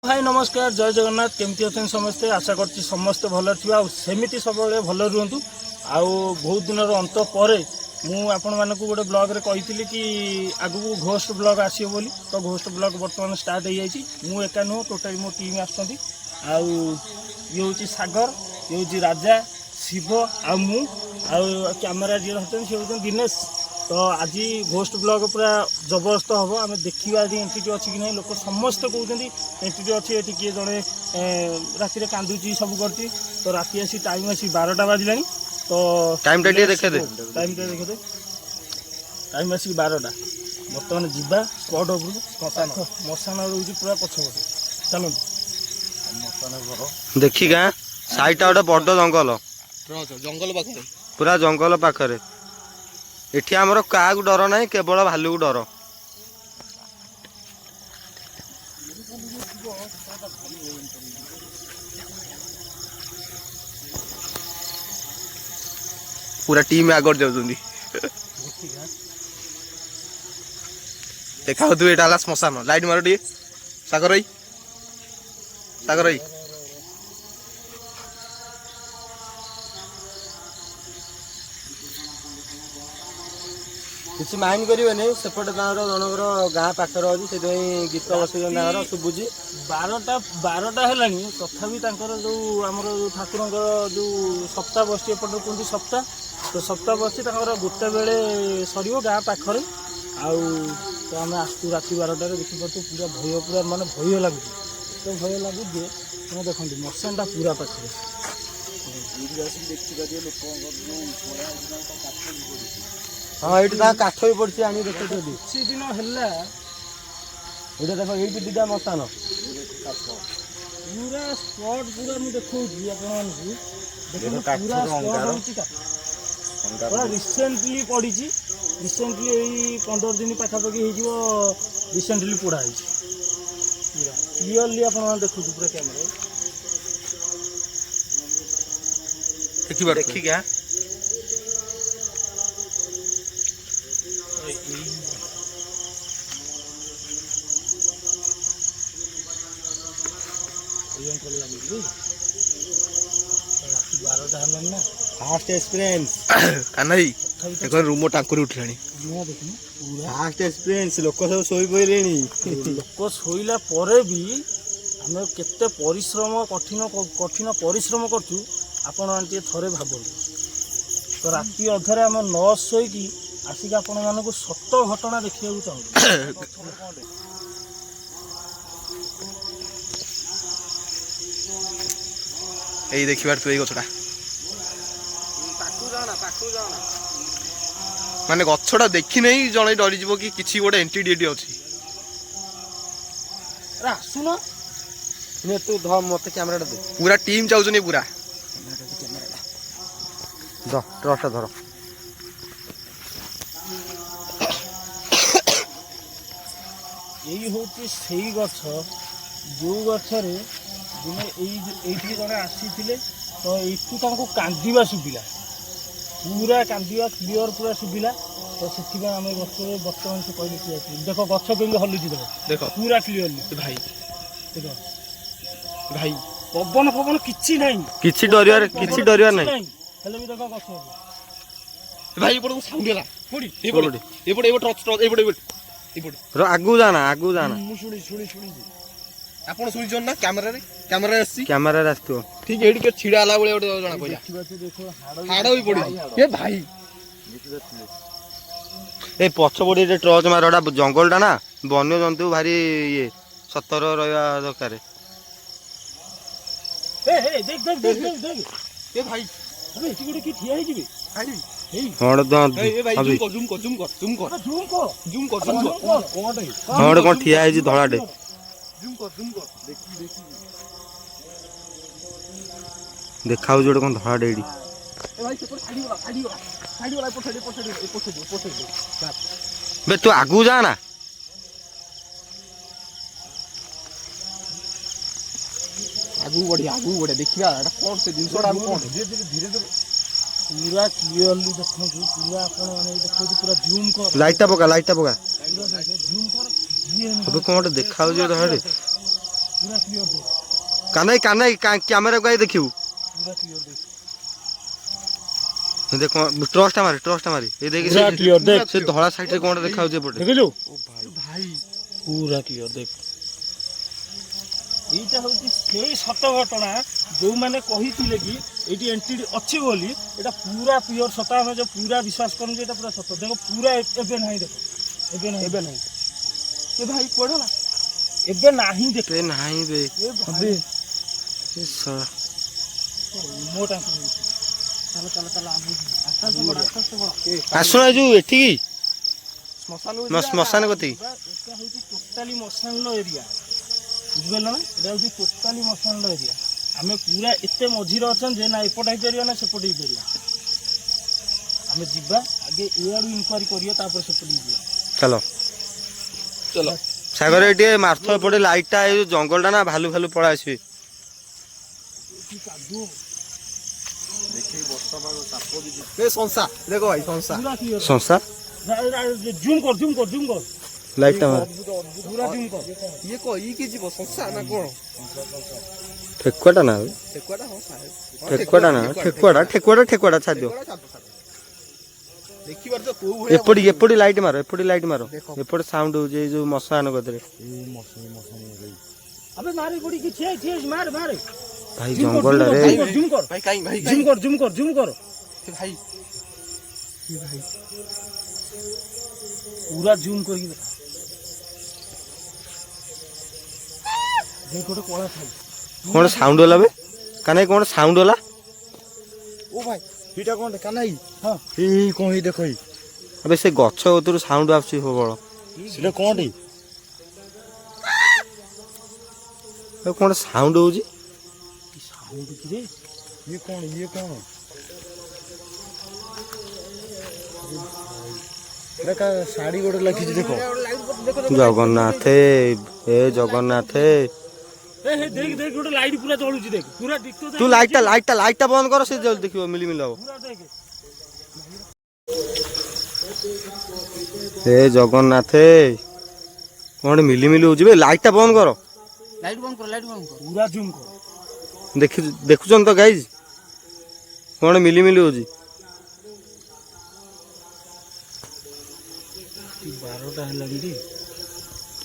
भाई नमस्कार जय जगन्नाथ केमती अच्छा समस्ते आशा करছি ସମସ୍ତେ ଭଲ ଥିବେ ଆଉ ସେମିତି ସବୁବେଳେ ଭଲ ରୁହନ୍ତୁ। ଆଉ ବହୁତ ଦିନର अंत ପରେ ମୁଁ ଆପଣ ମାନଙ୍କୁ ଗୋଟେ ବ୍ଲଗ ରେ କହିଥିଲି କି ଆଗକୁ ଘୋଷ୍ଟ ବ୍ଲଗ ଆସିବ ବୋଲି। ତ ଘୋଷ୍ଟ ब्लग ବର୍ତ୍ତମାନ ଷ୍ଟାର୍ଟ ହେଇଯାଇଛି। ମୁଁ ଏକା ନୁହଁ ଟୋଟାଲି ମୋ टीम ଆସୁଛନ୍ତି। ଆଉ ଇଏ ହେଉଛି ସାଗର, ଇଏ ହେଉଛି ରାଜା, ଶିବ ଆଉ ମୁଁ। ଆଉ କ୍ୟାମେରା ଯିଏ ଅଛନ୍ତି ସେ ହେଉଛନ୍ତି ଦିନେଶ। ତ ଆଜି ଘୋଷ୍ଟ ब्लग पूरा जबरदस्त हम आम देखा एंट्री अच्छी कि नहीं। लोक समस्ते कहते एंट्री अच्छी ये किए जड़े राति कांदुची सब कर। तो राति आसी टाइम आसी 12टा बाजिला। तो टाइम देखे दे टाइम आसी 12टा बर्तमान जीवा स्पट उपरू मशान रोज पूरा पछपटे चलते देखिका साइटा गोटे बड़ जंगल जंगल पाखे पूरा जंगल पाखरे एठी हमर का डर ना केवल भालू को डर। पूरा टीम आगर जाउछंदी देखा तू एटा श्मशान लाइट मार टी सागर किसी माइंड करेंगे सेपटे जनकर गाँ पाखर अच्छी से गीत बसई शुभुची 12टा है तथापि जो आमर जो ठाकुर जो सप्ताह बस एपटे कहते सप्ताह। तो सप्ताह बस गोटे बेले सर गाँ पाखरे आउ तो आम आसू राति 12टार देखिपे पूरा भय पूरा मानने भय लगुच तो भय लगुच तुम देखो मशानटा पूरा पाखे हाँ ये काठ भी पड़ी आनी देख किसी दिन है ये देख ये दीटा मशान पूरा स्पट पूरा मुझे देखा पूरा रिसेंटली पड़ी रिसेंटली यही 15 दिन पाखापाखि हो रिसेंटली पोड़ा पूरा क्लीयरली आप देखु पूरा कैमरा देखिका फास्ट एक्सपीरियंस कानाई देखो रूम टांकुरी उठलानी फास्ट एक्सपीरियंस लोक सब सोई पइलेनी लोक सोइला परे भी आमे केते परिश्रम कठिन परिश्रम करछु आपण आंटी थरे भाबंतु। तो राति अधरे आम न सोईकी आसिक आपण मानकु सत घटना देखिया चाहूँ। यही देखिबार तू गछटा माने गछटा देखि नहीं जणे डरी जीवो कि किछि गोटे एंटिटी अछि। आसुन ने तू ध मते कैमरा दे पूरा टीम चाउजनी पूरा द ट्रस्ट धर यही हूँ से गछ जो गछरे दिने ये जड़े आसी तो यू कांदा शुभिला पूरा कांदा क्लीयर पूरा शुभिला। तो से आम गच बर्तमान से कहले कि देख गछ केमी हलुची देख पूरा क्लीयरली भाई देख भाई पवन पवन किछि डरियार नहीं हेले भी देख गछ भाई एपटे साउंड होला कोडी एपटे आगू जाना मु सुनी आपण सुनी जन ना कैमरा आसी कैमरा आसतो ठीक एडी के छिडा आला बेले ओटे जना पइला देखो हाड़ भी पड़ी ए भाई ए पछपड़ी ट्रच मारटा जंगलटा ना वन्य जंतु भारी ये सतर रहा दरकार। ए देख देख देख देख देख ए भाई अबे इटी गोटे की ठिया हिजिबे भाई हण द ए भाई जूम कर हण कोन ठिया हिजि धळाडे जूम कर देखी देखाउ जोडे कोन धळाडे एडी ए भाई सेपर साडी वाला पछे बे तू आगू जा ना आगू बढ़िया देखिया एटा कोन से जिंसडा हम कोन धीरे पूरा क्लियरली देखो पूरा आपण माने देखो पूरा जूम कर लाइटटा पका जूम कर अब कौन देखा पूरा क्लियर देख कान्हाई कान्हाई कैमरा को आई देखियो पूरा क्लियर देख देखो ट्रस्ट मारी ए देख पूरा क्लियर देख से धला साइड रे कोन देखा होजे पटे देखिलु भाई पूरा क्लियर देख এইটা হচ্ছে সেই সত ঘটনা ଯେଉଁମାନେ କହିଥିଲେ କି ଏଇଠି ଏଣ୍ଟ୍ରି ଅଛି ବୋଲି ଏଇଟା ପୁରା ପିଓର ସତ ଆମେ ଯେଉଁ ପୁରା ବିଶ୍ୱାସ କରୁଛୁ ଏଇଟା ପୁରା ସତ ଦେଖ ପୁରା ଏବେ ନାହିଁ ଦେଖ ଏବେ ନାହିଁ ଏ ଭାଇ କୁଆଡ଼େ ଗଲା ଏବେ ନାହିଁ ଦେଖ ए नाही बे ଏ ଭାଇ ए साला ମୋ ଟାଙ୍କି ହେଇଛି ଚାଲ ଚାଲ ଚାଲ ଆସ୍ତେ ବଡ଼ आसुना जो एठी ଶ୍ମଶାନ श्मशान गति ଏଇଟା ହେଉଛି ଟୋଟାଲି ମଶାନର ଏରିଆ ବୁଝିପାରିଲ ନା ଏଇଟା ହେଉଛି ଟୋଟାଲି ମଶାନର ଏରିଆ ଆମେ ପୁରା ଏତେ ମଝିରେ ଅଛନ୍ତି ଯେ ନା ଏପଟ ହେଇପାରିବା ନା ସେପଟ ହେଇପାରିବା ଆମେ ଯିବା ଆଗେ ଏଆଡ଼ୁ ଇନକ୍ୱାରି କରିବା ତାପରେ ସେପଟେ ଯିବା चलो चलो सागर एटी मारथ पड़े लाइटटा ए जंगलटा ना भालू भालू पळा आसी ଏଠି କାଦୁଅ ए संसा देखो भाई संसा ପୁରା କ୍ଲିୟର संसा ଜୁମ୍ କର लाइटटा मार ପୁରା ଜୁମ୍ କର ये को ई की जीव संसा ना कोन ठेकुआटा ना ठेकुआटा हो साहे ठेकुआटा ना ठेकुआटा छाड़ दियो देखि बार तो को एपड़ी लाइट मारो एपड़ी साउंड हो जे जो मशान गदरे अबे मारे बड़ी की छे मार मारे भाई जंगल रे जूम कर भाई काई भाई जूम कर भाई पूरा जूम करके देखा देख गोटे कला थाई कोन साउंड होला बे काने कोन साउंड होला ओ भाई इटा कोन कानाई हां ए कोन ही देखो ही अबे से गछ उतरु साउंड आछी हो बळ सेटा कोन रे कोन साउंड होजी साउंड की रे ये कोन देखा साड़ी गोटे लखी देखो जगन्नाथ ए जगन्नाथ ए देख गोटे लाइट पूरा जळुची देख पूरा डिक्टो तू लाइटटा बंद कर से जल्दी देखियो मिली हो पूरा देख ए जगन्नाथ कौन मिली होजी बे लाइटटा बंद कर लाइट बंद कर पूरा जूम कर देखुछन तो गाइज कौन मिली होजी 12टा हेलानी रे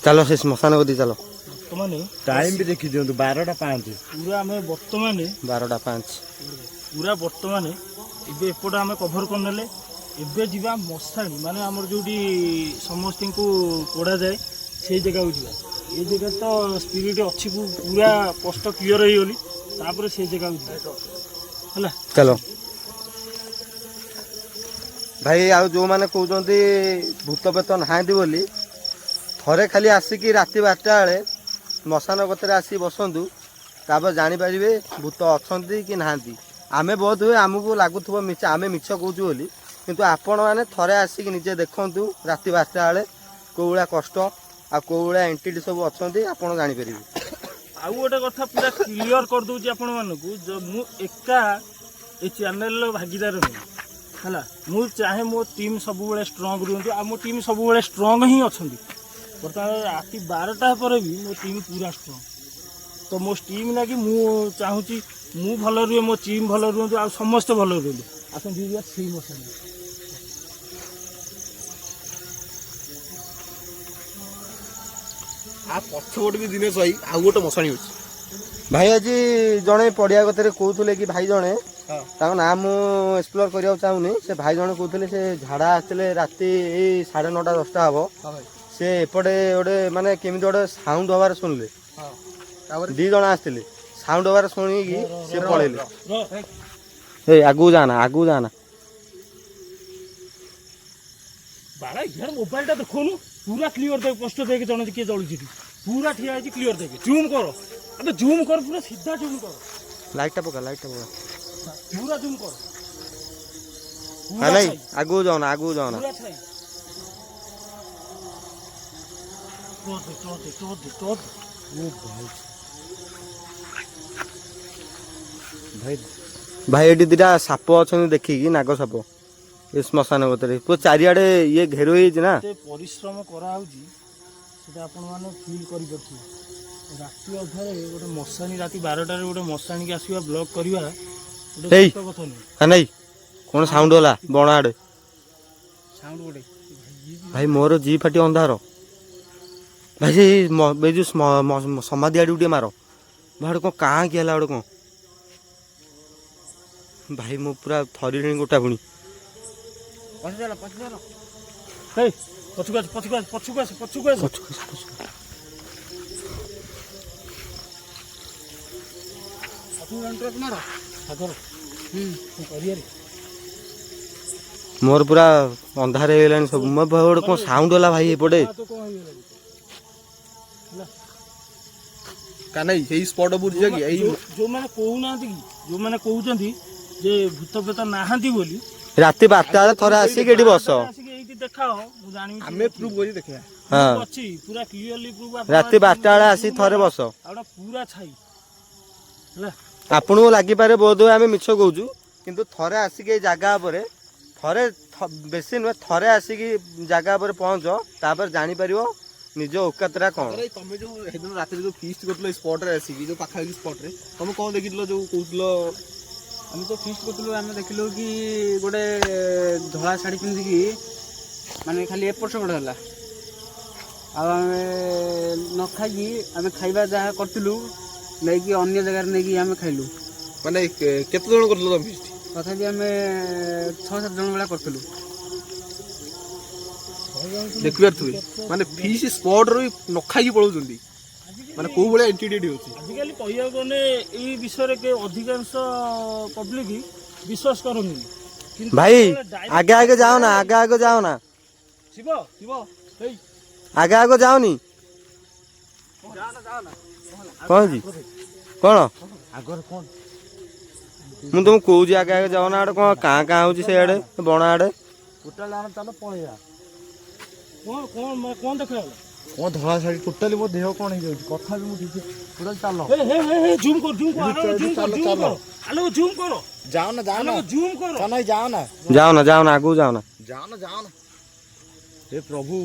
चलो से श्मशान गति चलो वर्तमान टाइम भी देखि दियंतु 12टा 5 पूरा हमें वर्तमान 12:05 पूरा वर्तमान एबे एपट आम कभर करने एबे जीवा मशाणी माने हमर जोडी समस्त को पोड़ा जाए से जगह को जीवा ये जगह तो स्पिरिट अच्छी को पूरा स्पष्ट क्लियर हो गली तापर से जगह को जीवा हला चलो भाई आ जो माने कहउचंती भूत पेत नहांती बोली थरे खाली आसिकी राति 12टा बेले श्मशान गतरे आसी बसंतु तापर जानी पारिबे भूत अछंती कि नहांती आमे बहुत हुए आमको लागुथबो मिछ आमे मिछ कहउछु बोली किंतु आपण माने थरे आसिकी निजे देखंतु राति 12टा बेले कोउला कष्ट आ कोउला एंटिटी सब अछंती आपण जानि परिबे आउ गोटे कथा पूरा क्लियर कर दूची आपण मानकू जो मु एका ए चैनल लो भागीदार नहीं हला मु चाहे मो टीम सब बेले स्ट्रांग रुहंतु आ मो टीम सब बेले स्ट्रांग ही अछंती बर्तमान राति 12टा पर भी मो टीम पूरा स्ट्रांग तो मो टीम लागी मु चाहूची मु भल रुहे मो टीम भल रुहंतु आ समस्त भल रुहंतु आसन दिया सेम असन आ पछोट भी दिने सही आ गोटे मसाणी होची भाई आज जड़े पड़िया गतरे कहते कि भाई जड़े ना मु एक्सप्लोर करिया चाहूनी से भाई जड़े कहते से झाड़ा आसते राति 9:30 10टा हम से एपटे गोटे माने केमी गोटे साउंड हबार शुणिले दी जन आसते साउंड हबार शुणिकी से पलैले आगू जाना बाड़ा यार मोबाइल टा देखोनु पूरा क्लियर देख स्पष्ट देख जण के जळुची पूरा ठिया है क्लियर देख जूम करो अबे जूम कर पूरा सीधा जूम करो लाइटटा पका पूरा जूम कर नहीं आगू जाओ ना पूरा छाई तो भाई ये दिटा साप अच्छा देखिकी नाग साप ये श्मशान गतरे पूरा चारिआडे ये घेर हो ना परिश्रम करा सेटा आपण माने फील करि परथि ରାତି ଅଧରେ ଗୋଟେ ମଶାଣି ରାତି 12ଟାରେ ଗୋଟେ ମଶାଣିକି ଆସିବା ବ୍ଲକ୍ କରିବା ଗୋଟେ ହେଇ ସତ କଥା ନୁହେଁ। କାନାଇ କ'ଣ ସାଉଣ୍ଡ ହେଲା ବଣ ଆଡ଼େ? ସାଉଣ୍ଡ ଗୋଟେ ଭାଇ ମୋର ଜି ଫାଟି ଅନ୍ଧାର ଭାଇ ସେ ଏଇ ଯେଉଁ ସମାଧି ଆଡ଼କୁ ଟିକେ ମାର ଭାଇ ଗୋଟେ କ'ଣ କାଁ କି ହେଲା ଗୋଟେ କ'ଣ ଭାଇ ମୁଁ ପୁରା ଥରିଲିଣି ଗୋଟା ପୁଣି। ପଛକୁ ଚାଲ ହେଇ ପଛକୁ ଆସ ପଛକୁ ଆସ। ମାର ସାଗର କରିବାରେ ମୋର ପୁରା ଅନ୍ଧାର ହେଇଗଲାଣି ସବୁ। ମୋ ଗୋଟେ କ'ଣ ସାଉଣ୍ଡ ହେଲା ଭାଇ ଏପଟେ। ତ କ'ଣ ହେଇଗଲା କାନାଇ ସେଇ ସ୍ପଟ ବୁଝିଛ କି? ଏଇ ଯୋଉମାନେ କହୁନାହାନ୍ତି କି ଯୋଉମାନେ କହୁଛନ୍ତି ଯେ ଭୂତ ପ୍ରେତ ନାହାନ୍ତି ବୋଲି ରାତି 12ଟା ବେଳେ ଥରେ ଆସିକି ଏଠି ବସ। ଆସିକି ଏଇଠି ଦେଖାଅ ମୁଁ ଜାଣିବି ଆମେ ପ୍ରୁଭ୍ କରି ଦେଖିବା। ହଁ ଅଛି ପୁରା କ୍ଲିୟରଲି ପ୍ରୁଫ୍। ରାତି 12ଟା ବେଳେ ଆସିକି ଥରେ ବସ। ଆଉ ପୁରା ଛାଇ ହେଲା। ଆପଣଙ୍କୁ ଲାଗିପାରେ ବୋଧହୁଏ ଆମେ ମିଛ କହୁଛୁ କିନ୍ତୁ ଥରେ ଆସିକି ଏଇ ଜାଗା ଉପରେ ଥରେ ବେଶୀ ନୁହେଁ ଥରେ ଆସିକି ଜାଗା ଉପରେ ପହଞ୍ଚ ତାପରେ ଜାଣିପାରିବ ନିଜ ଔକାତଟା କ'ଣ। ତମେ ଯୋଉ ସେଦିନ ରାତିରେ ଯୋଉ ଫିଷ୍ଟ କରୁଥିଲ ଏଇ ସ୍ପଟରେ ଆସିକି ଯୋଉ ପାଖାପାଖି ସ୍ପଟରେ ତମେ କ'ଣ ଦେଖିଥିଲ ଯୋଉ କହୁଥିଲ? ଆମେ ତ ଫିଷ୍ଟ କରୁଥିଲୁ ଆମେ ଦେଖିଲୁ କି ଗୋଟେ ଧଳା ଶାଢ଼ୀ ପିନ୍ଧିକି ମାନେ ଖାଲି ଏପଟ ସେପଟ ହେଲା। ଆଉ ଆମେ ନ ଖାଇକି ଆମେ ଖାଇବା ଯାହା କରିଥିଲୁ ନେଇକି ଅନ୍ୟ ଜାଗାରେ ନେଇକି ଆମେ ଖାଇଲୁ। ମାନେ କେତେ ଜଣ କରିଥିଲ ତମେ ଫିଷ୍ଟ? ତଥାପି ଆମେ 6-7 ଜଣ ଭଳିଆ କରିଥିଲୁ। ଦେଖିପାରୁଥିବେ ମାନେ ଫିଷ୍ଟ ସ୍ପଟରୁ ନ ଖାଇକି ପଳଉଛନ୍ତି ମାନେ କୋଉ ଭଳିଆ ଏଣ୍ଟିଟି ହେଉଛି। ଆଜିକାଲି କହିବାକୁ ଗଲେ ଏଇ ବିଷୟରେ ଅଧିକାଂଶ ପବ୍ଲିକ ବିଶ୍ୱାସ କରନ୍ତିନି। କିନ୍ତୁ ଭାଇ ଯେତେବେଳେ ଆଗେ ଆଗେ ଯାଅ ନା ଆଗେ ଆଗେ ଯାଅ ନା ଶିବ ହେଇ ଆଗେ ଆଗେ ଯାଅନି। କ'ଣ ହେଇଛି କ'ଣ? ଆଗରେ କ'ଣ ମୁଁ ତମକୁ କହୁଛି ଆଗେ ଆଗେ ଯାଅ ନା। ଆଡ଼େ କ'ଣ କାଁ କାଁ ହେଉଛି ସେଇଆଡ଼େ ବଣ ଆଡ଼େ। ଟୋଟାଲ ଆମେ ଚାଲ ପଳେଇବା। କ'ଣ ଦେଖାଗଲା? କ'ଣ ଧଳା ଶାଢ଼ୀ ଟୋଟାଲି ମୋ ଦେହ କ'ଣ ହେଇଯାଉଛି କଥା ବି ମୁଁ ଠିକ୍ ଟୋଟାଲି ଚାଲ ଜୁମ୍ କର ଜୁମ୍ କର ଆଲୋ ଜୁମ୍ କର ଯାଅ ନା ଜୁମ୍ କର କାନାଇ ଯାଅ ନା ଯାଅ ନା ଆଗକୁ ଯାଅ ନା। ହେ ପ୍ରଭୁ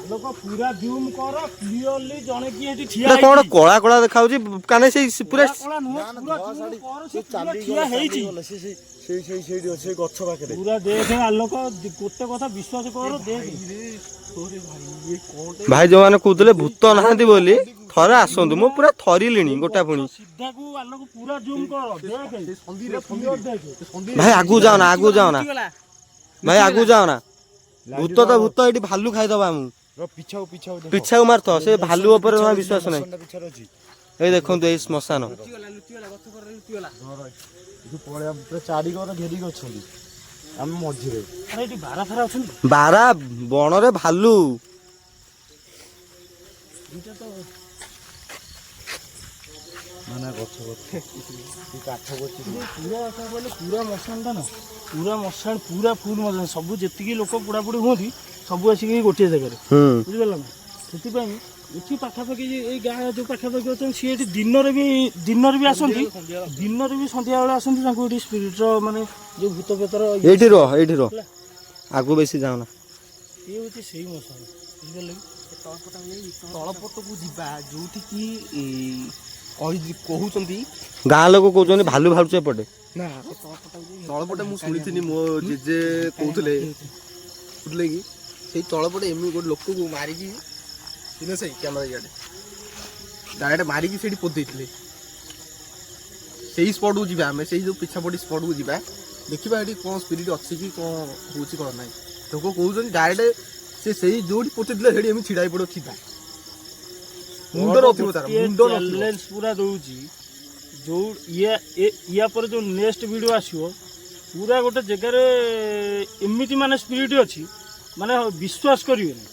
ଲୋକ ପୁରା ଜୁମ୍ କର କ୍ଲିୟରଲି ଜଣେ କିଏ ଏଠି ଠିଆ ଏଇଟା କ'ଣ କଳା କଳା ଦେଖାଯାଉଛି କାନେ ସେଇ ପୁରା କଳା ନୁହଁ ପୁରା ଜୁମ୍ କର ସେ ପୁରା ଠିଆ ହେଇଛି ସେଇଠି ଅଛି ଗଛ ପାଖରେ ପୁରା ଦେଖେ ଆଲୋକ ଗୋଟେ କଥା ବିଶ୍ୱାସ କର ଦେଖେ। ଭାଇ ଯୋଉମାନେ କହୁଥିଲେ ଭୂତ ନାହାନ୍ତି ବୋଲି ଥରେ ଆସନ୍ତୁ। ମୁଁ ପୁରା ଥରିଲିଣି ଗୋଟା ପୁଣି। ସିଧାକୁ ଆଲୋକ ପୁରା ଜୁମ୍ କର ଦେଖେ କ୍ଲିୟର ଦେଖେ। ଭାଇ ଆଗକୁ ଯାଅ ନା ଆଗକୁ ଯାଅ ନା ଭାଇ ଆଗକୁ ଯାଅ ନା। ଭୂତ ତ ଭୂତ ଏଇଠି ଭାଲୁ ଖାଇଦବା ଆମକୁ। ପିଛାକୁ ମାରୁଥ ସେ ଭାଲୁ ଉପରେ ଜମା ବିଶ୍ୱାସ ନାହିଁ। ଏଇ ଦେଖନ୍ତୁ ଏଇ ଶ୍ମଶାନ ଚାରିକର ଘେରିକି ଅଛନ୍ତି ଆମେ ମଝିରେ। ଆରେ ଏଠି ବାରା ଫାରା ଅଛନ୍ତି। ବାରା ବଣରେ ଭାଲୁ ଏଇଟା ତ ମାନେ ଗଛ କାଠ କରୁଛି ପୁରା କଥା କହିଲେ ପୁରା ମଶାଣଟା ନା ପୁରା ମଶାଣ ପୁରା ଫୁଲ୍ ମଶାଣ ସବୁ ଯେତିକି ଲୋକ ପୋଡ଼ାପୋଡ଼ି ହୁଅନ୍ତି ସବୁ ଆସିକି ଗୋଟିଏ ଜାଗାରେ ବୁଝିପାରିଲ ନା। ସେଥିପାଇଁ ଏଠି ପାଖାପାଖି ଏଇ ଗାଁ ଯୋଉ ପାଖାପାଖି ଅଛନ୍ତି ସିଏ ଏଠି ଦିନରେ ବି ଆସନ୍ତି ଦିନରେ ବି ସନ୍ଧ୍ୟାବେଳେ ଆସନ୍ତି ତାଙ୍କୁ ଏଠି ସ୍ପିରିଟ୍ର ମାନେ ଯୋଉ ଭୂତ ପ୍ରେତର ଏଇଠି ରହ ଆଗକୁ ବେଶୀ ଯାଅ ନା। ଇଏ ହେଉଛି ସେଇ ମଶାଣ ବୁଝିପାରିଲେ କି? ତଳପଟକୁ ଯିବା ଯୋଉଠିକି କହୁଛନ୍ତି ଗାଁ ଲୋକ କହୁଛନ୍ତି ଭାଲୁ ବାହାରୁଛି ଏପଟେ। ନା ତଳପଟେ ମୁଁ ଶୁଣିଥିଲି ମୋ ଜେଜେ କହୁଥିଲେ କି ସେଇ ତଳପଟେ ଏମିତି ଗୋଟେ ଲୋକକୁ ମାରିକି ସେଇ କ୍ୟାମେରା ଇଆଡ଼େ ଡାଇରେକ୍ଟ ମାରିକି ସେଇଠି ପୋତିଥିଲେ। ସେଇ ସ୍ପଟକୁ ଯିବା ଆମେ ସେଇ ଯୋଉ ପିଛାପଟି ସ୍ପଟକୁ ଯିବା ଦେଖିବା ଏଠି କ'ଣ ସ୍ପିରିଟ୍ ଅଛି କି କ'ଣ ହେଉଛି କ'ଣ ନାହିଁ। ଲୋକ କହୁଛନ୍ତି ଡାଇରେକ୍ଟ ସେ ସେଇ ଯୋଉଠି ପୋତିଥିଲେ ସେଇଠି ଏମିତି ଛିଡ଼ା ହେଇ ପଡ଼ିବ ଥିବ ମୁଣ୍ଡ ନଥିବ ତାର ମୁଣ୍ଡ ଚ୍ୟାଲେଞ୍ଜ ପୁରା ଦଉଛି ଯୋଉ ୟା ପରେ ଯୋଉ ନେକ୍ସଟ ଭିଡ଼ିଓ ଆସିବ ପୁରା ଗୋଟେ ଜାଗାରେ ଏମିତି ମାନେ ସ୍ପିରିଟ୍ ଅଛି ମାନେ ବିଶ୍ୱାସ କରିବେନି।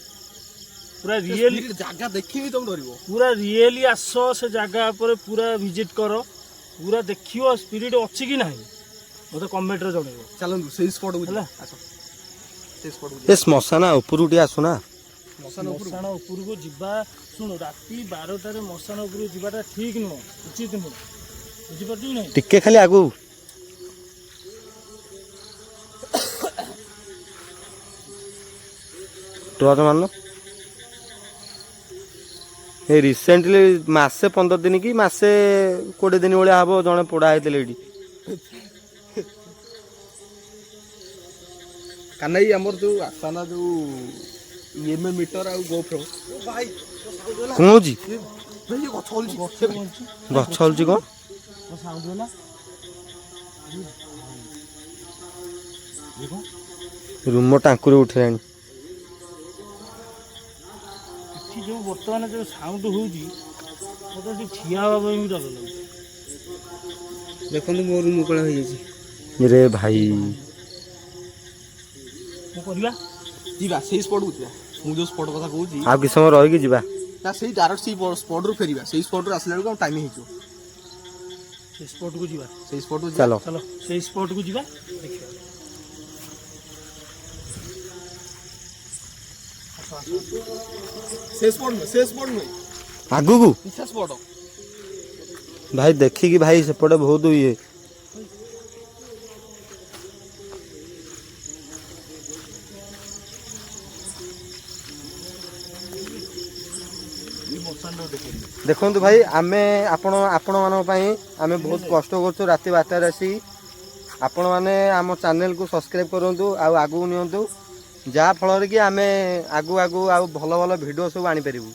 ପୁରା ରିଏଲି ଜାଗା ଦେଖିବି ତମେ ଧରିବ ପୁରା ରିଏଲି ଆସ ସେ ଜାଗା ଉପରେ ପୁରା ଭିଜିଟ୍ କର ପୁରା ଦେଖିବ ସ୍ପିରିଟ୍ ଅଛି କି ନାହିଁ ମୋତେ କମେଣ୍ଟରେ ଜଣେଇବ। ଚାଲନ୍ତୁ ସେଇ ସ୍ପଟକୁ ହେଲା ଏ ଶ୍ମଶାନ ଉପରକୁ ଟିକେ ଆସୁନା। ମଶାଣ ଉପରକୁ ଯିବା ଶୁଣ ରାତି 12ଟାରେ ମଶାଣ ଉପରକୁ ଯିବାଟା ଠିକ୍ ନୁହଁ ଉଚିତ ନୁହଁ ବୁଝିପାରୁଛୁ କି ନାହିଁ। ଟିକେ ଖାଲି ଆଗକୁ ଟର୍ଚ୍ଚ ମାରୁନ ଏ ରିସେଣ୍ଟଲି ମାସେ 15 ଦିନ କି ମାସେ 20 ଦିନ ଭଳିଆ ହବ ଜଣେ ପୋଡ଼ା ହେଇଥିଲେ ଏଇଠି। କାନାଇ ଆମର ଯୋଉ ଆସାନା ଯୋଉ ଇଏମଏ ମିଟର ଆଉ ଗୋପ୍ରୋ କଣ ହଉଛି? ଗଛ ହଲୁଛି ଗଛ ହଲୁଛି କଣ? ସାଉଣ୍ଡ ହେଲା ରୁମ ଟାଙ୍କୁରି ଉଠିଲାଣି। ଏଠି ଯୋଉ ବର୍ତ୍ତମାନ ଯୋଉ ସାଉଣ୍ଡ ହଉଛି ମୋତେ ଏଠି ଠିଆ ହେବା ପାଇଁ ବି ଡର ଲାଗୁଛି। ଦେଖନ୍ତୁ ମୋ ରୁମ୍ ମୁକଳା ହେଇଯାଇଛି। ରେ ଭାଇ କଣ କରିବା? ଯିବା ସେଇ ସ୍ପଟକୁ ଯିବା। ମୁଁ ଯୋଉ ସ୍ପଟ କଥା କହୁଛି ଆଉ କିଛି ସମୟ ରହିକି ଯିବା। ନା ସେଇ ଡାଇରେକ୍ଟ ସେଇ ସ୍ପଟରୁ ଫେରିବା। ସେଇ ସ୍ପଟରୁ ଆସିଲା ବେଳକୁ ଆମ ଟାଇମ ହେଇଯିବ। ସେଇ ସ୍ପଟକୁ ଯିବା। ସେଇ ସ୍ପଟକୁ ଚାଲ। ଚାଲ ସେଇ ସ୍ପଟକୁ ଯିବା ଦେଖିବା। ସେ ସ୍ପଟ ନୁହେଁ ଆଗକୁ ପିଛା ସ୍ପଟ। ଭାଇ ଦେଖିକି ଭାଇ ସେପଟେ ବହୁତ ଇଏ। ଦେଖନ୍ତୁ ଭାଇ ଆମେ ଆପଣମାନଙ୍କ ପାଇଁ ଆମେ ବହୁତ କଷ୍ଟ କରୁଛୁ ରାତି 12ଟାରେ ଆସି। ଆପଣମାନେ ଆମ ଚ୍ୟାନେଲକୁ ସବସ୍କ୍ରାଇବ୍ କରନ୍ତୁ ଆଉ ଆଗକୁ ନିଅନ୍ତୁ, ଯାହା ଫଳରେ କି ଆମେ ଆଗକୁ ଆଉ ଭଲ ଭଲ ଭିଡ଼ିଓ ସବୁ ଆଣିପାରିବୁ।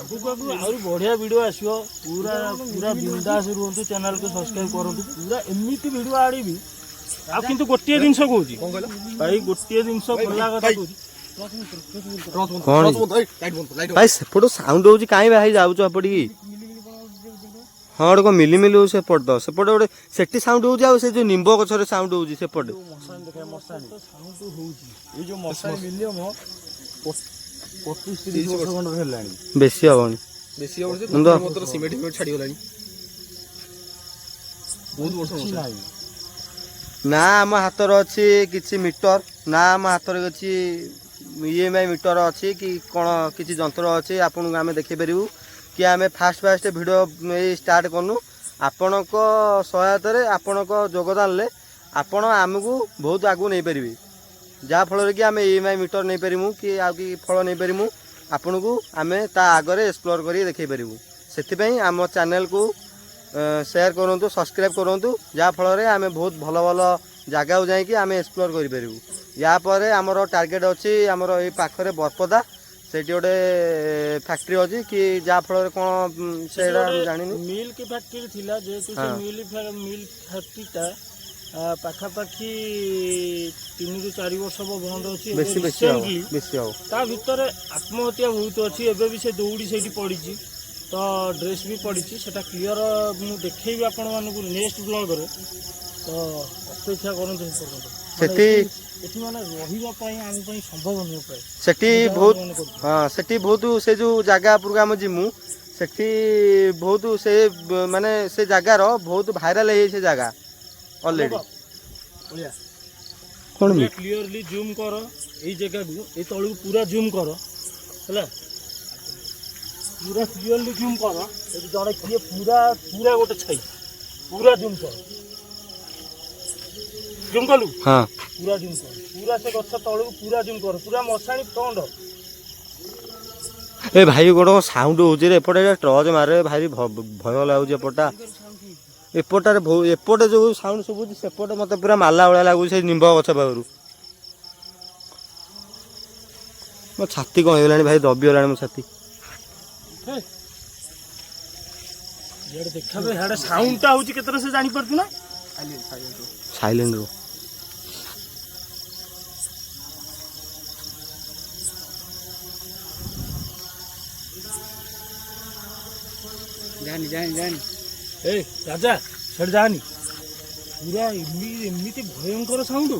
ଆଗକୁ ଆହୁରି ବଢିଆ ଭିଡିଓ ଆସିବ। ପୁରା ବିନ୍ଦାସ ରୁହନ୍ତୁ, ଚ୍ୟାନେଲକୁ ସବସ୍କ୍ରାଇବ କରନ୍ତୁ। ପୁରା ଏମିତି ଭିଡିଓ ଆଣିବି। ଆଉ କିନ୍ତୁ ଗୋଟିଏ ଜିନିଷ କହୁଛି ଭାଇ, ଗୋଟିଏ ଜିନିଷ ଖୋଲା କଥା କହୁଛି। କଣ ଭାଇ ସେପଟୁ ସାଉଣ୍ଡ ହଉଛି? କାହିଁ ଭାଇ ଯାଉଛ ଏପଟିକି? ହଁ ଗୋଟେ କଣ ମିଲିମିଲି ହଉଛି ସେପଟ ତ। ସେପଟେ ଗୋଟେ ସେଠି ସାଉଣ୍ଡ ହଉଛି, ଆଉ ସେ ଯୋଉ ନିମ୍ବ ଗଛରେ ସାଉଣ୍ଡ ହଉଛି ସେପଟେ। ବେଶୀ ହବନି। ବେଶୀ ହବ ଯେ ମତେ ସିମେଣ୍ଟ ଛାଡିଗଲାଣି ବହୁତ ବର୍ଷ ନାହିଁ। ନା ଆମ ହାତରେ ଅଛି କିଛି ମିଟର, ନା ଆମ ହାତରେ କିଛି EMI ମିଟର ଅଛି କି କ'ଣ କିଛି ଯନ୍ତ୍ର ଅଛି ଆପଣଙ୍କୁ ଆମେ ଦେଖିପାରିବୁ କି ଆମେ ଫାଷ୍ଟ ଭିଡ଼ିଓ ଏଇ ଷ୍ଟାର୍ଟ କଲୁ। ଆପଣଙ୍କ ସହାୟତାରେ ଆପଣଙ୍କ ଯୋଗଦାନରେ ଆପଣ ଆମକୁ ବହୁତ ଆଗକୁ ନେଇପାରିବେ, ଯାହାଫଳରେ କି ଆମେ EMI ମିଟର ନେଇପାରିବୁ କି ଆଉ କି ଫଳ ନେଇପାରିବୁ। ଆପଣଙ୍କୁ ଆମେ ତା ଆଗରେ ଏକ୍ସପ୍ଲୋର କରି ଦେଖାଇ ପାରିବୁ। ସେଥିପାଇଁ ଆମ ଚ୍ୟାନେଲକୁ ସେୟାର କରନ୍ତୁ, ସବସ୍କ୍ରାଇବ୍ କରନ୍ତୁ, ଯାହାଫଳରେ ଆମେ ବହୁତ ଭଲ ଭଲ ଜାଗାକୁ ଯାଇକି ଆମେ ଏକ୍ସପ୍ଲୋର କରିପାରିବୁ। ୟା ପରେ ଆମର ଟାର୍ଗେଟ୍ ଅଛି, ଆମର ଏଇ ପାଖରେ ବରପଦା ସେଇଠି ଗୋଟେ ଫ୍ୟାକ୍ଟ୍ରି ଅଛି କି ଯାହାଫଳରେ କ'ଣ ସେଇଟା ମୁଁ ଜାଣିନି। ମିଲ୍କ ଫ୍ୟାକ୍ଟ୍ରି ଥିଲା, ଯେହେତୁ ସେ ମିଲ୍ ଫ୍ୟାକ୍ଟ୍ରିଟା ପାଖାପାଖି 3 ରୁ 4 ବର୍ଷ ହବ ବନ୍ଦ ଅଛି। ବେଶୀ ହବ। ତା ଭିତରେ ଆତ୍ମହତ୍ୟା ବହୁତ ଅଛି। ଏବେ ବି ସେ ଦୌଡ଼ି ସେଇଠି ପଡ଼ିଛି, ତ ଡ୍ରେସ୍ ବି ପଡ଼ିଛି। ସେଟା କ୍ଲିଅର ମୁଁ ଦେଖେଇବି ଆପଣମାନଙ୍କୁ ନେକ୍ସଟ ବ୍ଲଗରେ, ତ ଅପେକ୍ଷା କରନ୍ତୁ ସେ ପର୍ଯ୍ୟନ୍ତ। ସେଠି ଏଠି ମାନେ ରହିବା ପାଇଁ ଆମ ପାଇଁ ସମ୍ଭବ ନୁହେଁ ପ୍ରାୟ। ସେଠି ବହୁତ ସେଠି ବହୁତ ସେ ଯେଉଁ ଜାଗା ଉପରକୁ ଆମେ ଯିମୁ, ସେଠି ବହୁତ ସେ ମାନେ ସେ ଜାଗାର ବହୁତ ଭାଇରାଲ ହେଇଯାଇଛି ସେ ଜାଗା ଅଲରେଡି। କ'ଣ କ୍ଲିୟରଲି ଜୁମ୍ କର ଏଇ ଜାଗାକୁ, ଏଇ ତଳକୁ ପୁରା ଜୁମ୍ କର ହେଲା, ପୁରା କ୍ଲିୟରଲି ଜୁମ୍ କର। ଏଠି ଜଣେ କିଏ ପୁରା ଗୋଟେ ଛାଇ, ପୁରା ଜୁମ୍ କର। ଜୁମ୍ କଲୁ? ହଁ ପୁରା ଜୁମ୍ କର, ପୁରା ସେ ଗଛ ତଳକୁ ପୁରା ଜୁମ୍ କର, ପୁରା ମଶାଣି ତଣ୍ଡ। ଏ ଭାଇ ଗୋଟେ ସାଉଣ୍ଡ ହଉଛି ରେ ଏପଟେ, ଟର୍ଚ୍ଚ ମାରେ ଭାରି ଭୟ ଲାଗୁଛି ଏପଟଟା। ଏପଟରେ ଏପଟେ ଯୋଉ ସାଉଣ୍ଡ ଶୁଭୁଛି ସେପଟେ ମତେ ପୁରା ମାଲା ଭଳିଆ ଲାଗୁଛି ସେଇ ନିମ୍ବ ଗଛ ପାଖରୁ। ମୋ ଛାତି କ'ଣ ହେଇଗଲାଣି ଭାଇ, ଦବିଗଲାଣି ମୋ ଛାତି। ଦେଖାବେ ହେଡେ ସାଉଣ୍ଡଟା ହଉଛି କେତେଟା ସେ ଜାଣିପାରୁଛୁ ନା? ସାଇଲେଣ୍ଟ ରୁ ଜାଣି ଏ ରାଜା ସେଠି ଯାଆନି, ପୁରା ଏମିତି ଭୟଙ୍କର ସାଉଣ୍ଡ।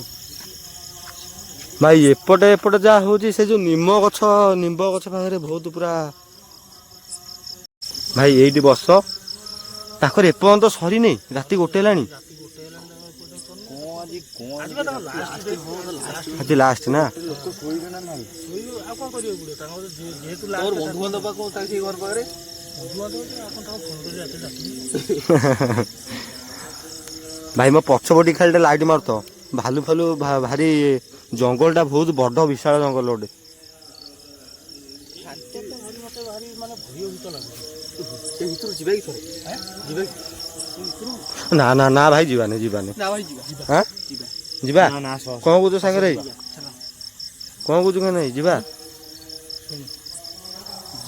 ଭାଇ ଏପଟେ ଯାହା ହଉଛି ସେ ଯୋଉ ନିମ୍ବ ଗଛ ପାଖରେ ବହୁତ ପୁରା। ଭାଇ ଏଇଠି ବସ, ତାଙ୍କର ଏପର୍ଯ୍ୟନ୍ତ ସରିନି, ରାତି 1 ହେଲାଣି। ଆଜି ଲାଷ୍ଟ ନା? ଆଉ କଣ କରିବାକୁ ପଡିବ ତାଙ୍କର, ଯେହେତୁ ବନ୍ଧୁବାନ୍ଧବ ଘର ପାଖରେ ଭାଇ ମୋ ପଛପଟି ଖାଲି ଲାଇଟ୍ ମାରୁଥ। ଭାଲୁ ଭାରି ଜଙ୍ଗଲଟା ବହୁତ ବଡ଼ ବିଶାଳ ଜଙ୍ଗଲ ଗୋଟେ। ଏ ଭିତରୁ ଯିବା କି ଥରେ ଯିବା କି? ନା ନା ନା ଭାଇ ଯିବାନି ଯିବାନି ନା ଭାଇ ଯିବା ହଁ ଯିବା। ଯିବା ନା ନା ଆସ କଣ କହୁଛୁ ସାଙ୍ଗରେ ଚାଲ। କଣ କହୁଛୁ କି ନାଇଁ ଯିବା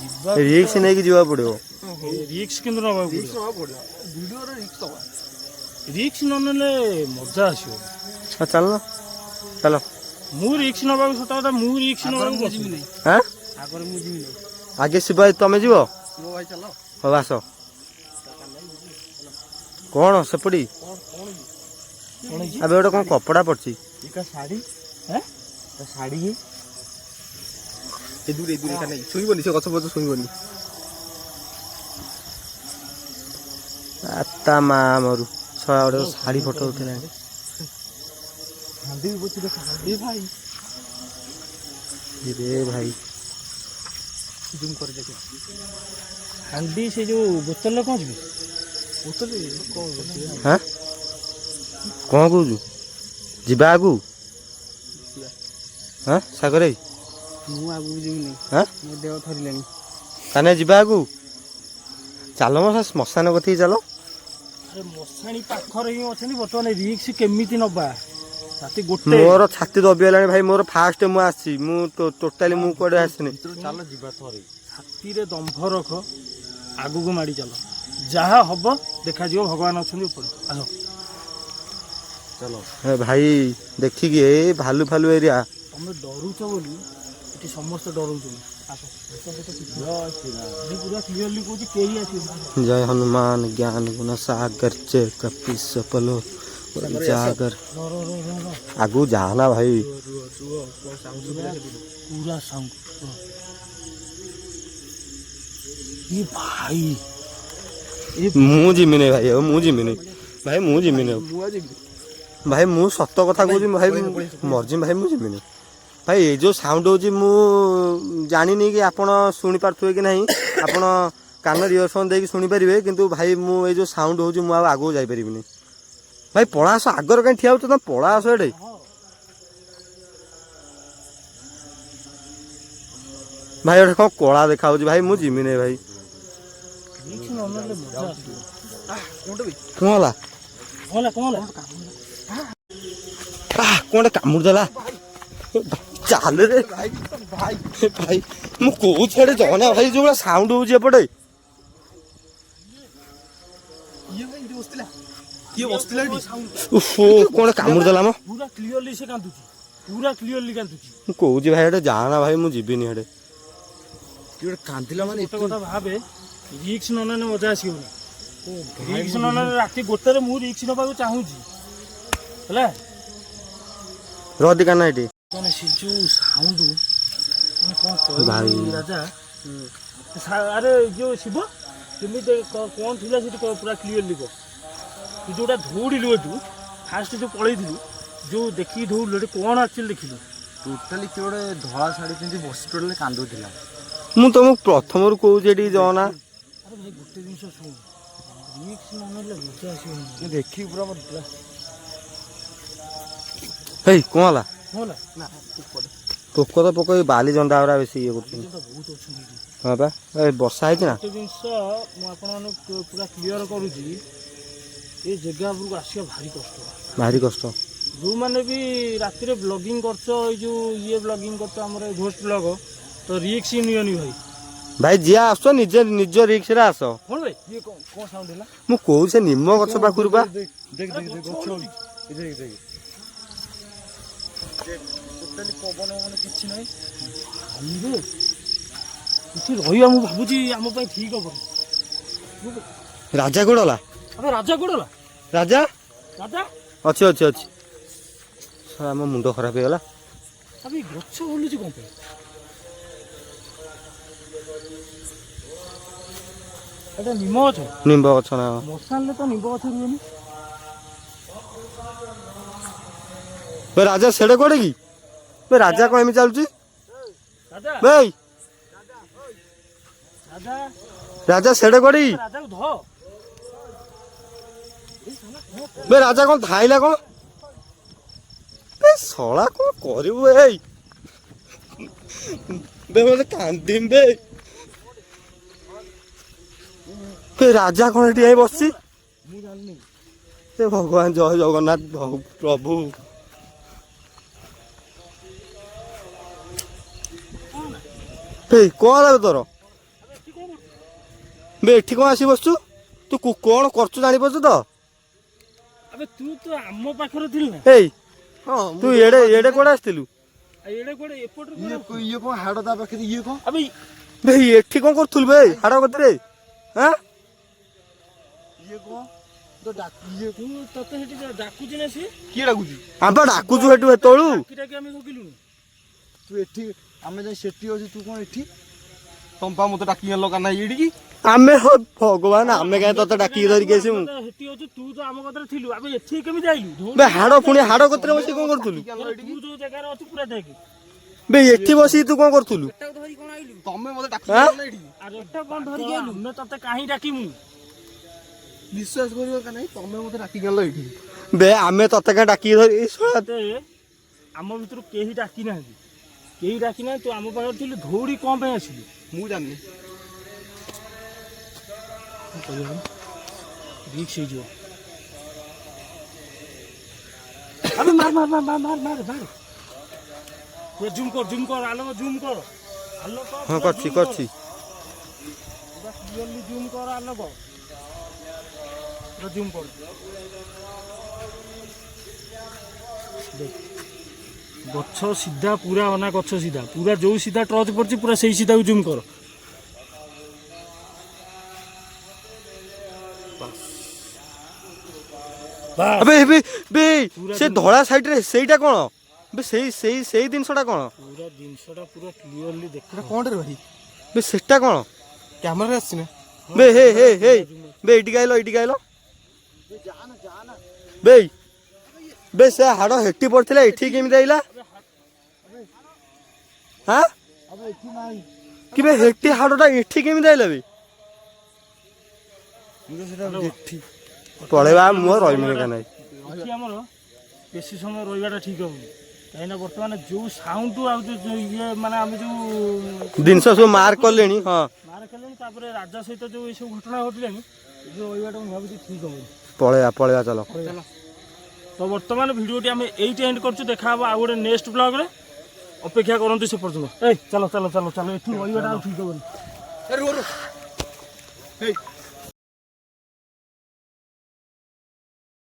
ଯିବା ରିକ୍ସ ନେଇକି ଯିବାକୁ ପଡିବ ରିକ୍ସ କିନ୍ତୁ ନେବାକୁ ରିକ୍ସ ପଡ଼ିବ। ନେବାକୁ ପଡ଼ିବ ଭିଡ଼ିଓରେ ରିକ୍ସ ଦେବା ରିକ୍ସ ନ ନେଲେ ମଜା ଆସିବ। ହଁ ଚାଲ ଚାଲ ମୁଁ ରିକ୍ସ ନେବାକୁ ସତ କଥା ମୁଁ ରିକ୍ସ ଆଗରେ ନେବାକୁ ମୁଁ ଯିବି ନାହିଁ ହଁ ଆଗରେ ମୁଁ ଯିବି ନାହିଁ। ଆଗେ ଶିବ ଭାଇ ତମେ ଯିବ ମୋ ଭାଇ ଚାଲ ହଉ ଆସ କଣ ସେପଟି କଣ ହେଇଛି? ଏବେ ଗୋଟେ କଣ କପଡା ପଡିଛି ଏକା ଶାଢ଼ୀ ଆଁ? ତା ଶାଢ଼ୀ ଏ ଦୂରେ ଏକା ନାଇଁ ଶୁଣିବନି ସେ ଗଛ ଫଛ ଶୁଣିବନି ତା ମା ମରୁ ଛୁଆ ଗୋଟେ ଶାଢୀ ଫଟୋ ଉଠେଇଲାଣି ହାଣ୍ଡି ବି ବସି ଦେଖା ଏ ଭାଇ ରେ ଭାଇ ଜୁମ୍ କରି ଦେଖ ହାଣ୍ଡି ସେ ଯୋଉ ବୋତଲରେ କଣ ଯିବି? ବୋତଲ କଣ ହଁ କଣ କହୁଛୁ ଯିବା ଆଗକୁ ହଁ ସାଗର ଭାଇ ମୁଁ ଆଗକୁ ଯିବି ନାହିଁ ହଁ ମୋ ଦେହ ଥରିଲାଣି। ତାନେ ଯିବା ଆଗକୁ ଚାଲ ମ ସେ ଶ୍ମଶାନ କତିକି ଚାଲ ଆରେ ମଶାଣି ପାଖରେ ହିଁ ଅଛନ୍ତି ବର୍ତ୍ତମାନ ରିକ୍ସ କେମିତି ନବା ରାତି ଗୋଟେ ମୋର ଛାତି ଦବିଗଲାଣି ଭାଇ ମୋର ଫାଷ୍ଟ ମୁଁ ଆସିଛି ମୁଁ ଟୋଟାଲି ମୁଁ କୁଆଡେ ଆସିନି ଭିତରୁ ଚାଲ ଯିବା ଥରେ ଛାତିରେ ଦମ୍ଭ ରଖ ଆଗକୁ ମାଡ଼ି ଚାଲ ଯାହା ହବ ଦେଖାଯିବ ଭଗବାନ ଅଛନ୍ତି ଉପରେ ଆସ। ଚାଲ ଏ ଭାଇ ଦେଖିକି ଏ ଭାଲୁ ଫାଲୁ ଏରିଆ ତମେ ଡରୁଛ ବୋଲି ଏଠି ସମସ୍ତେ ଡରୁଛନ୍ତି ଆସ ପୁରା କ୍ଲିୟରଲି କହୁଛି କେହି ଆସିବେନି। जय हनुमान ज्ञान गुण सागर जय कपीस पलो जागर आगू जाना भाई पूरा साउंड ये भाई ମୁଁ ଯିମିନି ଭାଇ ଆଉ ମୁଁ ଯିମିନି ଭାଇ ମୁଁ ଯିମିନି ଆଉ ମୁଁ ଆଜି ଭାଇ ମୁଁ ସତ କଥା କହୁଛି ଭାଇ ମର୍ଜି ଭାଇ ମୁଁ ଯିମିନି ଭାଇ ଏ ଯୋଉ ସାଉଣ୍ଡ ହଉଛି ମୁଁ ଜାଣିନି କି ଆପଣ ଶୁଣି ପାରୁଥିବେ କି ନାହିଁ ଆପଣ କାନରେ ଇୟରଫୋନ ଦେଇକି ଶୁଣିପାରିବେ କିନ୍ତୁ ଭାଇ ମୁଁ ଏଇ ଯୋଉ ସାଉଣ୍ଡ ହଉଛି ମୁଁ ଆଉ ଆଗକୁ ଯାଇପାରିବିନି ଭାଇ ପଳା ଆସ ଆଗରେ କାହିଁ ଠିଆ ହଉଛ ତମେ ପଳା ଆସ ଏଠି ଭାଇ ଏଠି କଣ କଳା ଦେଖା ହଉଛି ଭାଇ ମୁଁ ଯିମିନି ଭାଇ ରିକ୍ସ ନ ନେଲେ ମଜା ଆସିବ। କଣ ହେଲା କଣ ହେଲା କଣ ହେଲା କଣ କାମୁଡ଼ି ଦେଲା ଚାଲେ ରେ ଭାଇ ଭାଇ ମୁଁ କହୁଛି ଏଠି ଜଣା ଭାଇ ଯୋଉ ସାଉଣ୍ଡ ହଉଛି ଏପଟେ କିଏ ବସିଥିଲା ଏଠି ଓହୋ କଣ କାମୁଡ଼ି ଦେଲା ମ ପୁରା କ୍ଲିୟରଲି ସେ କାନ୍ଦୁଛି ପୁରା କ୍ଲିୟରଲି କାନ୍ଦୁଛି। ମୁଁ କହୁଛି ଭାଇ ଏଠି ଯାଆନା ଭାଇ ମୁଁ ଯିବିନି ଏଠି କିଏ ଗୋଟେ କାନ୍ଦିଲା ମାନେ ଗୋଟେ କଥା ଭାବେ ରିକ୍ସ ନ ନେଲେ ମଜା ଆସିବନି ରିକ୍ସ ନ ନେଲେ ରାତି ଗୋଟେରେ ମୁଁ ରିକ୍ସ ନେବାକୁ ଚାହୁଁଛି ହେଲା ରଦି କାନା ଏଠି ମାନେ ସେ ଯୋଉ ସାଉଣ୍ଡ ମାନେ କଣ ଭାଇ। କହିବି ରାଜା ଆରେ ଯୋଉ ଶିବ କେମିତି କଣ ଥିଲା ସେଠି ପୁରା କ୍ଲିୟରଲି କହ ତୁ ଯୋଉଟା ଧଉଡ଼ିଲୁ ଏଠୁ ଫାଷ୍ଟ ଯୋଉ ପଳେଇଥିଲୁ ଯୋଉ ଦେଖିକି ଧଉଡ଼ିଲୁ ଏଠି କଣ ଆକ୍ଚୁଆଲି ଦେଖିଲୁ? ଟୋଟାଲି କିଏ ଗୋଟେ ଧଳା ଶାଢ଼ୀ ପିନ୍ଧି ବସି ଟୋଟାଲି କାନ୍ଦୁଥିଲା ମୁଁ ତମକୁ ପ୍ରଥମରୁ କହୁଛି ଏଠି ଜଣା ଆରେ ଭାଇ ଗୋଟେ ଜିନିଷ ଶୁଣ ରିକ୍ସ ନ ନେଲେ ମଜା ଆସିବନି ଦେଖିକି ପୁରା ମୋର ହେଇ କଣ ହେଲା କଣ ହେଲା ନା ପୋକ ତ ପୋକ ଏଇ ବାଲି ଜନ୍ଦା ଗୁରା ବେଶୀ ଇଏ କରୁଛନ୍ତି ତ ବହୁତ ଅଛନ୍ତି ଏଠି ହଁ ବା ଏ ବର୍ଷା ହେଇଛି ନା ଗୋଟେ ଜିନିଷ ମୁଁ ଆପଣମାନଙ୍କୁ ପୁରା କ୍ଲିୟର କରୁଛି ଏ ଜାଗା ଉପରକୁ ଆସିବା ଭାରି କଷ୍ଟ ଭାରି କଷ୍ଟ ଯେଉଁମାନେ ବି ରାତିରେ ବ୍ଲଗିଂ କରୁଛ ଏଇ ଯେଉଁ ଇଏ ବ୍ଲଗିଂ କରୁଛ ଆମର ଘୋଷ୍ଟ ବ୍ଲଗ ତ ରିକ୍ସ ନିଅନି ଭାଇ ଭାଇ ଯିଏ ଆସ ନିଜ ରିକ୍ସରେ ଆସ କଣ ଭାଇ ଇଏ କଣ ସାଉଣ୍ଡ ହେଲା ମୁଁ କହୁଛି ସେ ନିମ ଗଛ ପାଖରୁ ବା ଟୋଟାଲି ପବନ ମାନେ କିଛି ନାହିଁ ଖାଲିରେ କିଛି ରହିବା ମୁଁ ଭାବୁଛି ଆମ ପାଇଁ ଠିକ ହବନି ରାଜା କୋଉଠି ଗଲା ଆବେ ରାଜା କୋଉଠି ଗଲା ରାଜା ରାଜା ଅଛି ଅଛି ଅଛି ଆମ ମୁଣ୍ଡ ଖରାପ ହେଇଗଲା ଆବେ ଗଛ ହଲୁଛି କଣ ପାଇଁ ଏଟା ନିମ ଗଛ ନିମ୍ବ ଗଛ ନା ମଶାଲରେ ତ ନିମ୍ବ ଗଛ ରୁହେନି ବେ ରାଜା ସେଡେ କୁଆଡେ କି ବେ ରାଜା କଣ ଏମିତି ଚାଲୁଛି ରାଜା ଭାଇ ରାଜା ରାଜା ସେଡେ କୁଆଡେ କି ରାଜାକୁ ଧ ବେ ରାଜା କଣ ଧାଇଲା କଣ ବେ ଶଳା କଣ କରିବୁ ଏଇ ବେ ମତେ କାନ୍ଦିମ୍ ବେ ଏ ରାଜା କ'ଣ ଏଠି ଯାଇ ବସିଛି? ମୁଁ ଜାଣିନି। ଏ ଭଗବାନ ଜୟ ଜଗନ୍ନାଥ ପ୍ରଭୁ। ଏଇ କ'ଣ ହେଲା ତୋର? ବେ ଏଠି କ'ଣ ଆସି ବସିଛୁ? ତୁ କ'ଣ କରୁଛୁ ଜାଣିପାରୁଛୁ ତ? ଆବେ ତୁ ତ ଆମ ପାଖରେ ଥିଲୁ ନା। ଏଇ ହଁ ତୁ ଏଡେ ଏଡେ କୁଆଡ଼େ ଆସିଥିଲୁ? ଆଉ ଏଇଟା କୁଆଡେ ଏପଟରେ ଇଏ କଣ ହାଡ଼ ତା ପାଖରେ ଇଏ କଣ? ଆବେ ବେ ଏଠି କ'ଣ କରୁଥିଲୁ ବେ ହାଡ଼ କତିରେ? ହାଁ ଇଏ କଣ ତ ଇଏ ତୁ ତତେ ସେଠି ଡାକୁଛି ନା ସିଏ? କିଏ ଡାକୁଛି? ଆମେ ଡାକୁଛୁ ଏଠୁ ଏତେବେଳୁ। ଡାକି ଆମେ ଥକିଲୁଣି। ତୁ ଏଠି ଆମେ ଯାଇ ସେଠି ଅଛୁ ତୁ କଣ ଏଠି? ତମ୍ପା ମତେ ଡାକି ଆଣିଲ କାନା ଏଇଠିକି? ଆମେ ଭଗବାନ ଆମେ କାହିଁ ତତେ ଡାକିକି ଧରିକି ଆସିବୁ? ସେଠି ଅଛୁ ତୁ ତ ଆମ କତିରେ ଥିଲୁ। ଆବେ ଏଠି କେମିତି ଆଇଲୁ? ବେ ହାଡ଼ ପୁଣି ହାଡ଼ କତିରେ ବସି କ'ଣ କରୁଥିଲୁ? ତୁ ଯୋଉ ଜାଗାରେ ଅଛୁ ପୁରା ଦେଖ। ବେ ଏଠି ବସିକି ତୁ କ'ଣ କରୁଥିଲୁ? ତମେ ମତେ ଡାକି ଆଁ? ଆଣିଲ ଏଇଠିକି? ଆରେ ଏଟା କ'ଣ ଧରିକି ଆଇଲୁ? ଆମେ ତତେ କାହିଁ ଡାକିମୁ? ବିଶ୍ୱାସ କରିବ କାନା ତମେ ମତେ ଡାକି ଆଣିଲ ଏଇଠିକି? ବେ ଆମେ ତତେ କାହିଁ ଡାକିକି ଧରି ତତେ ଆମ ଭିତରୁ କେହି ଡାକି ନାହାନ୍ତି। କେହି ଡାକି ନାହାନ୍ତି। ତୁ ଆମ ପାଖରେ ଥିଲୁ ଧଉଡ଼ି କ'ଣ ପାଇଁ ଆସିଲୁ? ମୁଁ ଜାଣିନି। ରିକ୍ସ ହେଇଯିବ। ଆବେ ମାର ମାର ମାର ମାର ମାର ମାର ମାର। ଜୁମ୍ କର ଆଲୋକ ଜୁମ୍ କର। ଆଲୋକ ହଁ କରିଛି କରିଛି। କ୍ଲିୟରଲି ଜୁମ୍ କର ଆଲୋକ। ଜୁମ୍ କର। ଦେଖ ଗଛ ସିଧା ପୁରା ଅନା ଗଛ ସିଧା ପୁରା ଯୋଉ ସିଧା ଟର୍ଚ୍ଚ ପଡିଛି ପୁରା ସେଇ ସିଧାକୁ ଜୁମ୍ କର। ଆବେ ଏବେ ବେ ସେ ଧଳା ସାଇଡରେ ସେଇଟା କ'ଣ? ବେ ସେଇ ଜିନିଷଟା କ'ଣ? ପୁରା ଜିନିଷଟା ପୁରା କ୍ଲିୟରଲି ଦେଖ। ଏଟା କଣଟେ ରହି? ବେ ସେଟା କ'ଣ? କ୍ୟାମେରାରେ ଆସିଛି ନା? ବେ ହେ ହେ ହେ ବେ ଏଇଠିକି ଆଇଲ ଏଇଠିକି ଆଇଲ। ବେ ବେ ସେ ହାଡ଼ ହେଟି ପଡ଼ିଥିଲା ଏଠି କେମିତି ଆଇଲା? ହାଁ ଆବେ ଏଠି ନାହିଁ। କି ବେ ହେଟି ହାଡ଼ଟା ଏଠି କେମିତି ଆଇଲା ବେ? ମୁଁ ତ ସେଟା ଏଠି ପଳେଇବା ମୁଁ ରହିମିନି କାହିଁ ନାହିଁ। ଏଠି ଆମର ବେଶୀ ସମୟ ରହିବାଟା ଠିକ୍ ହବନି। କାହିଁକିନା ବର୍ତ୍ତମାନ ଯୋଉ ସାଉଣ୍ଡ ଆଉ ଯୋଉ ଇଏ ମାନେ ଆମେ ଯୋଉ ଜିନିଷ ସବୁ ମାର୍କ କଲେଣି। ହଁ ମାର କଲେଣି ତାପରେ ରାଜା ସହିତ ଯୋଉ ଏସବୁ ଘଟଣା ଘଟିଲାଣି ଏଠି ରହିବାଟା ମୁଁ ଭାବୁଛି ଠିକ୍ ହବନି। ପଳେଇବା ଚାଲ। ତ ବର୍ତ୍ତମାନ ଭିଡ଼ିଓଟି ଆମେ ଏଇଠି ଏଣ୍ଡ କରୁଛୁ। ଦେଖା ହବ ଆଉ ଗୋଟେ ନେକ୍ସଟ ବ୍ଲଗରେ। ଅପେକ୍ଷା କରନ୍ତୁ ସେ ପର୍ଯ୍ୟନ୍ତ। ଏଇ ଚାଲ ଏଠି ରହିବାଟା ଆଉ ଠିକ୍ ହବନି। ରୁହ।